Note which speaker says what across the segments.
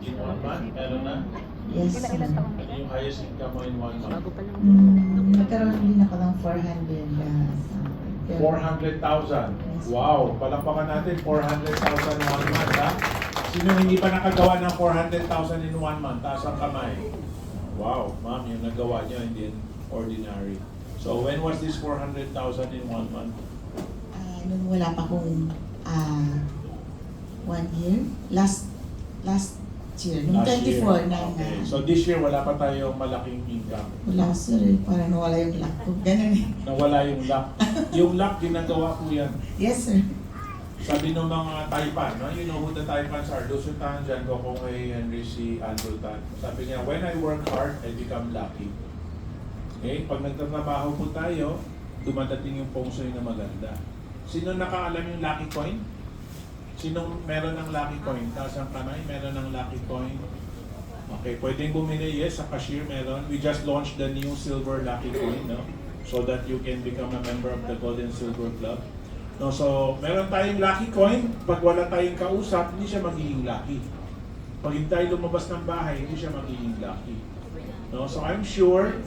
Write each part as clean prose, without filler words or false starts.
Speaker 1: In 1 month, meron na?
Speaker 2: Yes, sir.
Speaker 1: Yung highest income mo in 1 month?
Speaker 2: Nagkaroon din ako ng 400 pero-
Speaker 1: 400,000. Wow, palakpakan natin 400,000 in 1 month, ha? Sino hindi pa nakagawa ng 400,000 in 1 month? Taas ang kamay. Wow, ma'am, yung nagawa niyo hindi ordinary. So when was this 400,000 in 1 month?
Speaker 2: Nung wala pa akong 1 year, last year, nung
Speaker 1: Last year.
Speaker 2: 24 na
Speaker 1: Okay. So this year wala pa tayong malaking income.
Speaker 2: wala sir, parang nawala yung luck ko. Ganun eh.
Speaker 1: Nawala yung luck. Yung luck ginagawa ko yan.
Speaker 2: Yes sir.
Speaker 1: Sabi ng mga Taipan, no? You know who the Taipans are? Dusutan, Jan Gokongwei, Henry C. Andrew-tan. Sabi niya, when I work hard, I become lucky. Okay? Pag nagtatrabaho po tayo, dumadating yung pungsoy na maganda. Sino nakaalam yung lucky coin? Sinong meron ng lucky coin? Taas ang kamay, meron ng lucky coin. Okay, pwedeng bumili, yes, sa cashier meron. We just launched the new silver lucky coin, no? So that you can become a member of the Gold and Silver Club. No, so meron tayong lucky coin. Pag wala tayong kausap, hindi siya magiging lucky. Pag hindi tayo lumabas ng bahay, hindi siya magiging lucky. No, so I'm sure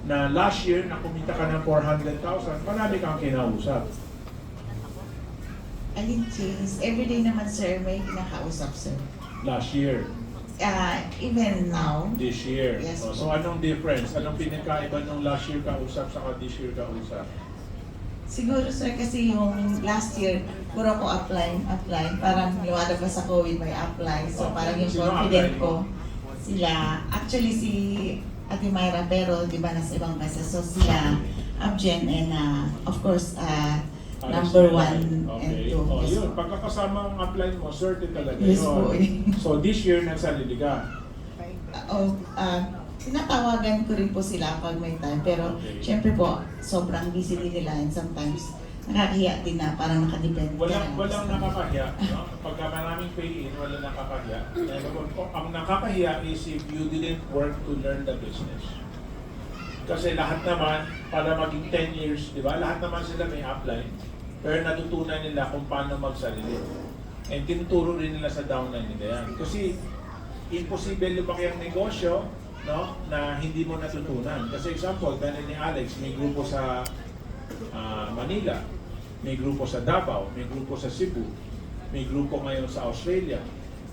Speaker 1: na last year na kumita ka ng 400,000, marami kang kinausap.
Speaker 2: Alin James, everyday naman sir, may kinakausap sir.
Speaker 1: Last year,
Speaker 2: Even now,
Speaker 1: this year.
Speaker 2: Yes.
Speaker 1: So anong difference? Anong pinagkaiba nung last year kausap sa this year kausap?
Speaker 2: siguro sir kasi yung last year, puro ko apply. Parang lumalabas ako with my apply. So
Speaker 1: Okay.
Speaker 2: parang yung
Speaker 1: Sino
Speaker 2: confident
Speaker 1: apply
Speaker 2: ko,
Speaker 1: mo?
Speaker 2: sila, actually si Ate Myra, pero di ba nasa ibang bansa. So sila, Abjen, and of course, number 1 and 2.
Speaker 1: Oh, yun. Pagkakasama ang apply mo, certain talaga
Speaker 2: Yes
Speaker 1: yun.
Speaker 2: po.
Speaker 1: So this year, nagsalili ka.
Speaker 2: Tinatawagan ko rin po sila pag may time. Pero
Speaker 1: Okay.
Speaker 2: syempre po, sobrang busy din nila and sometimes nakakahiya din na parang nakadepend ka
Speaker 1: Walang
Speaker 2: na.
Speaker 1: nakakahiya. No? Pagka maraming pay-in, walang nakakahiya. Ang nakakahiya is if you didn't work to learn the business. Kasi lahat naman, para maging 10 years, di ba? Lahat naman sila may apply. Pero natutunan nila kung paano magsarili. And tinuturo rin nila sa downline nila yan. Kasi imposible lumaki ang negosyo, no, na hindi mo natutunan. Kasi example, ganun ni Alex, may grupo sa Manila, may grupo sa Davao, may grupo sa Cebu, may grupo ngayon sa Australia.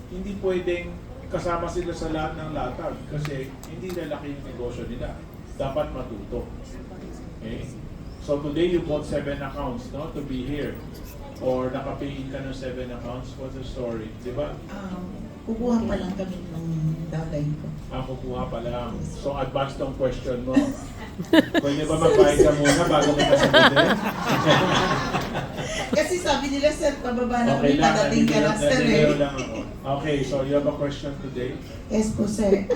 Speaker 1: Hindi pwedeng kasama sila sa lahat ng latag kasi hindi lalaki yung negosyo nila. Dapat matuto. Okay? So today you bought 7 accounts, no, to be here. Or naka-pay-in ka ng 7 accounts. What's the story? Di ba?
Speaker 2: Kukuha pa lang kami ng downline ko.
Speaker 1: Kukuha pa lang. So advance tong question mo. Pwede ba magbayad ka muna bago kita sagutin?
Speaker 2: Kasi sabi nila, sir, pababa na
Speaker 1: Okay
Speaker 2: kami,
Speaker 1: lang.
Speaker 2: padating ka lang, sir.
Speaker 1: Nadideo lang ako. Okay, so you have a question today?
Speaker 2: Yes po, sir.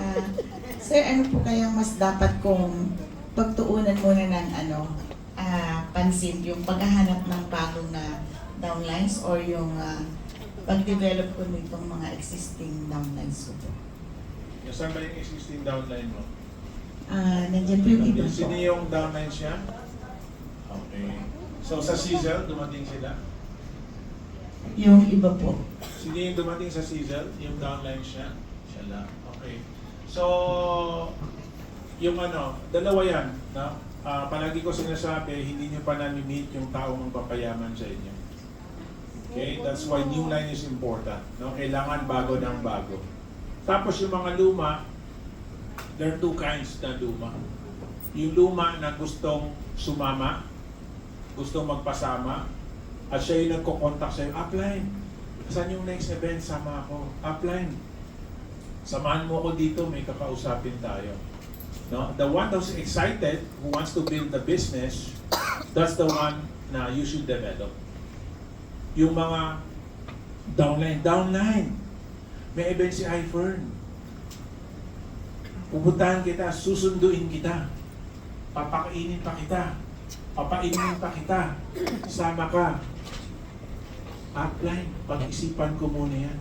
Speaker 2: Sir, ano po kayang mas dapat kong pagtuunan muna ng pansin, yung paghahanap ng bagong na downlines or yung pag-develop ko nitong mga existing downlines ko po?
Speaker 1: Saan ba yung existing downline mo?
Speaker 2: Nandiyan po yung iba po.
Speaker 1: Sino yung downline siya? Okay. So sa Sizzle, dumating sila?
Speaker 2: Yung iba po.
Speaker 1: Sino yung dumating sa Sizzle? Yung downline siya? Siya lang. Okay. So, yung dalawa yan. No? Palagi ko sinasabi, hindi nyo pa nami-meet yung taong magpapayaman sa inyo. Okay? That's why new line is important. No? Kailangan bago ng bago. Tapos yung mga luma, there are 2 kinds na luma. Yung luma na gustong sumama, gustong magpasama, at siya yung nagko-contact sa'yo, upline, saan yung next event? Sama ako. Upline, samahan mo ako dito, may kakausapin tayo. No? The one who's excited, who wants to build the business, that's the one na you should develop. Yung mga downline, may event si iFern. Pupuntahan kita, susunduin kita, papakainin pa kita, papainin pa kita, sama ka. Upline, pag-isipan ko muna yan.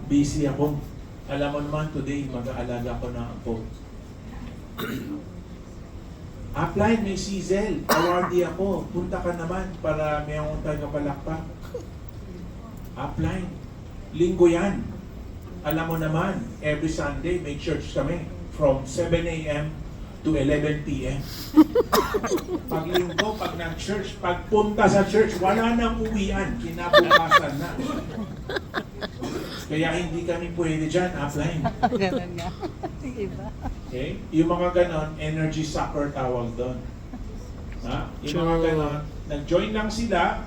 Speaker 1: Busy ako. Alam mo naman, today, mag-aalaga ko na ako. Upline, may Sizzle. Awardee ako. Punta ka naman para may untay ka palakpak. Upline, linggo yan. alam mo naman, every Sunday may church kami from 7 a.m. to 11 p.m. Pag linggo, pag nag-church, pagpunta sa church, wala nang uwian, kinabukasan na. Kaya hindi kami pwede dyan, offline.
Speaker 3: Ganun nga. Iba.
Speaker 1: Okay? Yung mga ganon, energy sucker tawag doon. Ha? Yung mga
Speaker 3: True.
Speaker 1: ganon, nag-join lang sila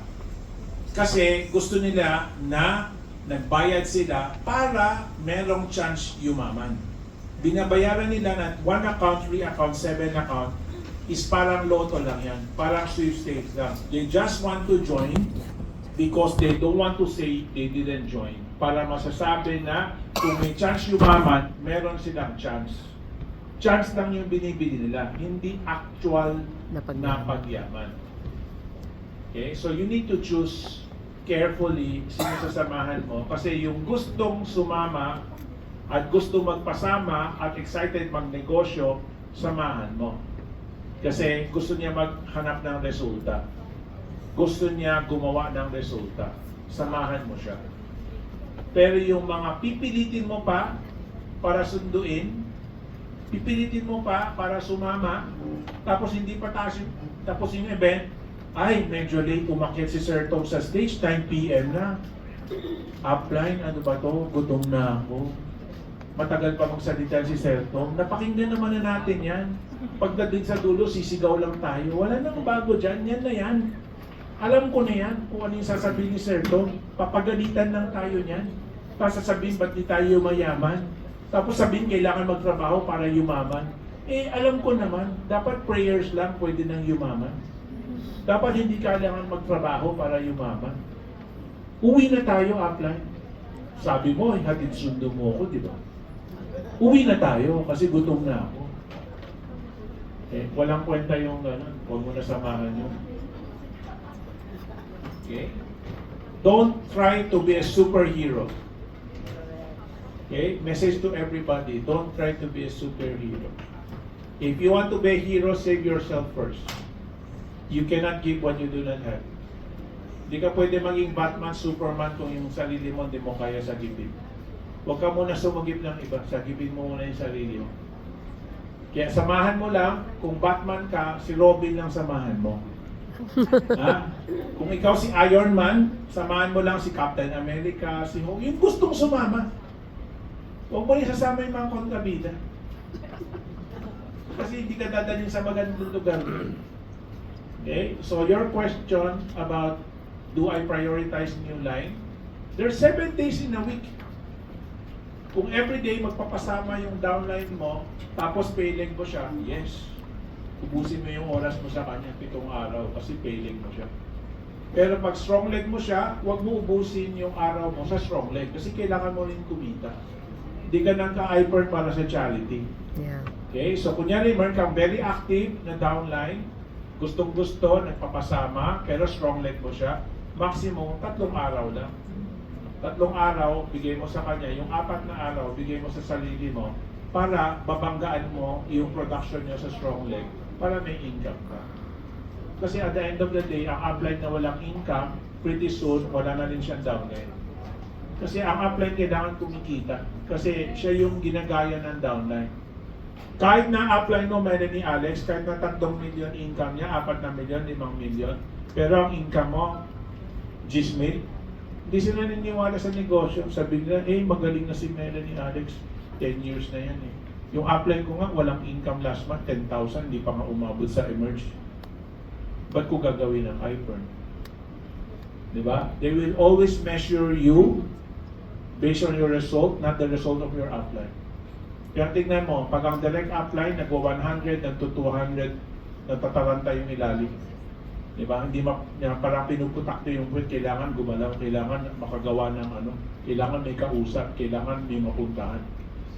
Speaker 1: kasi gusto nila na nagbayad sila para merong chance yumaman. Binabayaran nila na 1 account, 3 account, 7 account is parang loto lang yan. Parang sweepstakes lang. They just want to join because they don't want to say they didn't join. Para masasabi na kung may chance yumaman, meron silang chance. Chance lang yung binibili nila, hindi actual na pagyaman. Okay? So you need to choose carefully sino sasamahan mo kasi yung gustong sumama at gusto magpasama at excited magnegosyo, samahan mo. Kasi gusto niya maghanap ng resulta. Gusto niya gumawa ng resulta. Samahan mo siya. Pero yung mga pipilitin mo pa para sunduin, pipilitin mo pa para sumama, tapos hindi pa tapos yung event, ay, medyo late umakyat si Sir Tom sa stage, 9 p.m. na. Upline, ano ba to? Gutom na ako. Matagal pa magsalita si Sir Tom. Napakinggan naman na natin yan. Pagdating sa dulo, sisigaw lang tayo. Wala nang bago dyan, yan na yan. Alam ko na yan kung ano yung sasabihin ni Sir Tom. Papagalitan lang tayo niyan. Tapos sasabihin, ba't di tayo mayaman? Tapos sabihin, kailangan magtrabaho para yumaman. Eh, alam ko naman, dapat prayers lang pwede nang yumaman. Dapat hindi kailangan magtrabaho para yumaman. Uwi na tayo, upline. Sabi mo, hatid sundo mo ako, di ba? Uwi na tayo kasi gutom na ako. Okay? Walang kwenta yung gano'n. Huwag mo na samahan yun. Okay? Don't try to be a superhero. Okay? Message to everybody. Don't try to be a superhero. If you want to be a hero, save yourself first. You cannot give what you do not have. Hindi ka pwede maging Batman, Superman kung yung sarili mo hindi mo kaya sagipin. Huwag ka muna sumagip ng iba. Sagipin mo muna yung sarili mo. Kaya samahan mo lang, kung Batman ka, si Robin lang samahan mo. Ha? Kung ikaw si Iron Man, samahan mo lang si Captain America, si Hulk. Yung gustong sumama. Huwag mo rin sasama yung mga kontrabida. Kasi hindi ka dadalhin sa magandang lugar. Okay? So your question about do I prioritize new line? There's 7 days in a week. Kung everyday magpapasama yung downline mo, tapos payleg mo siya, yes. Ubusin mo yung oras mo sa kanya 7 araw kasi payleg mo siya. Pero pag strong leg mo siya, huwag mo ubusin yung araw mo sa strong leg kasi kailangan mo rin kumita. Hindi ka nang ka-hyper para sa charity.
Speaker 3: Yeah.
Speaker 1: Okay? So kunyari, meron kang very active na downline, gustong-gusto, nagpapasama, pero strong leg mo siya, maximum 3 araw lang. 3 araw, bigay mo sa kanya, yung 4 na araw, bigay mo sa sarili mo para babanggaan mo yung production niya sa strong leg para may income ka. Kasi at the end of the day, ang upline na walang income, pretty soon, wala na rin siyang downline. Kasi ang upline kailangan kumikita kasi siya yung ginagaya ng downline. Kahit na upline mo, meron ni Alex, kahit na 3 million income niya, 4 na million, 5 million, pero ang income mo, 10 mil, hindi sila naniniwala sa negosyo. Sabi nila, magaling na si Melanie Alex, 10 years na yan eh. Yung upline ko nga, walang income last month, 10,000, hindi pa nga umabot sa emerge. Ba't ko gagawin ang hyper? Diba? They will always measure you based on your result, not the result of your upline. Kaya tingnan mo, pag ang direct upline nagwa 100, nagto 200, natataranta yung ilalim. Diba? Hindi parang pinuputakto yung puwet, kailangan gumalaw, kailangan makagawa ng kailangan may kausap, kailangan may mapuntahan,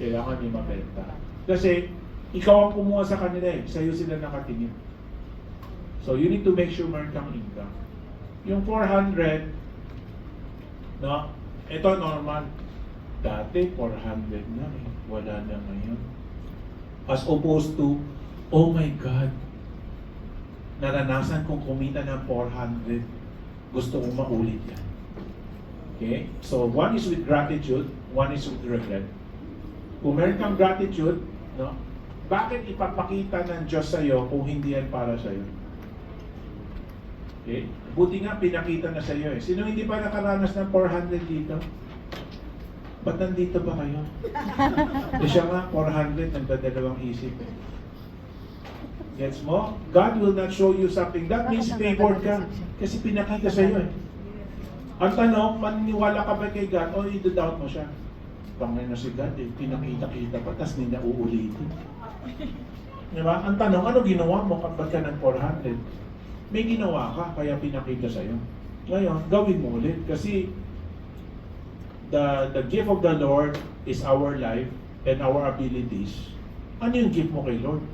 Speaker 1: kailangan may mabenta. Kasi ikaw ang kumuha sa kanila sa'yo sila nakatingin. So you need to make sure meron kang income. Yung 400, no? Ito normal. Dati 400 na wala na ngayon. As opposed to, oh my God, naranasan kong kumita ng 400. Gusto kong maulit yan. Okay? So, one is with gratitude, one is with regret. Kung meron kang gratitude, no? Bakit ipapakita ng Diyos sa'yo kung hindi yan para sa'yo? Okay? Buti nga, pinakita na sa'yo eh. Sino hindi pa nakaranas ng 400 dito? Ba't nandito ba kayo? Eh siya nga, 400, nagdadalawang isip eh. Gets mo? God will not show you something. That means favored ka. Kasi pinakita sa'yo eh. Ang tanong, maniniwala ka ba kay God o i-doubt mo siya? Pangay na si God eh, pinakita-kita pa, tapos hindi na uulitin. Diba? Ang tanong, ano ginawa mo kapag ka ng 400? May ginawa ka, kaya pinakita sa'yo. Ngayon, gawin mo ulit. Kasi the gift of the Lord is our life and our abilities. Ano yung gift mo kay Lord?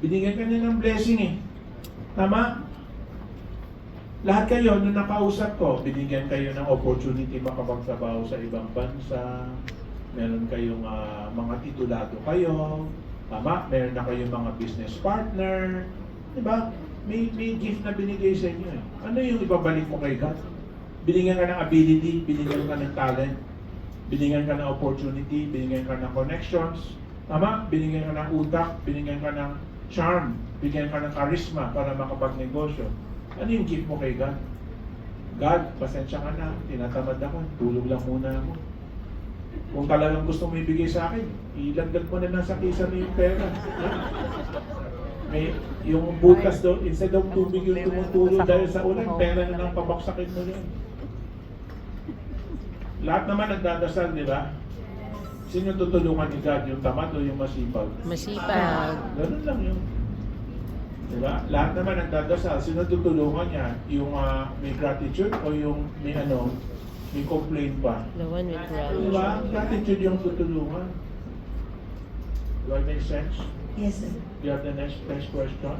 Speaker 1: Binigyan ka niya ng blessing eh. Tama? Lahat kayo, nung nakausap ko, binigyan kayo ng opportunity makapagtrabaho sa ibang bansa. Meron kayong mga titulado kayo. Tama? Meron na kayong mga business partner. Diba? May gift na binigay sa inyo eh. Ano yung ibabalik mo kay God? Binigyan ka ng ability, binigyan ka ng talent, binigyan ka ng opportunity, binigyan ka ng connections. Tama? Binigyan ka ng utak, binigyan ka ng charm, binigyan ka ng charisma para makapagnegosyo. Ano yung gift mo kay God? God, pasensya ka na, tinatamad ako, tulog lang muna ako. Kung talagang gusto mo ibigay sa akin, ilagdag mo na lang sa kisa mo yung pera. May, yung butas doon, instead of tubig yung tumutulo dahil sa ulan, pera na lang pabaksakin mo yun. Lahat naman nagdadasal, di ba? Sino tutulungan ni God? Yung tamad o yung masipag?
Speaker 3: Masipag.
Speaker 1: Ganun lang yun. Diba? Lahat naman nagdadasal. Sino tutulungan niya? Yung may gratitude o yung may may complaint pa?
Speaker 3: The one with gratitude.
Speaker 1: Diba? Gratitude yung tutulungan. Do I make sense?
Speaker 2: Yes, sir.
Speaker 1: You have the next question?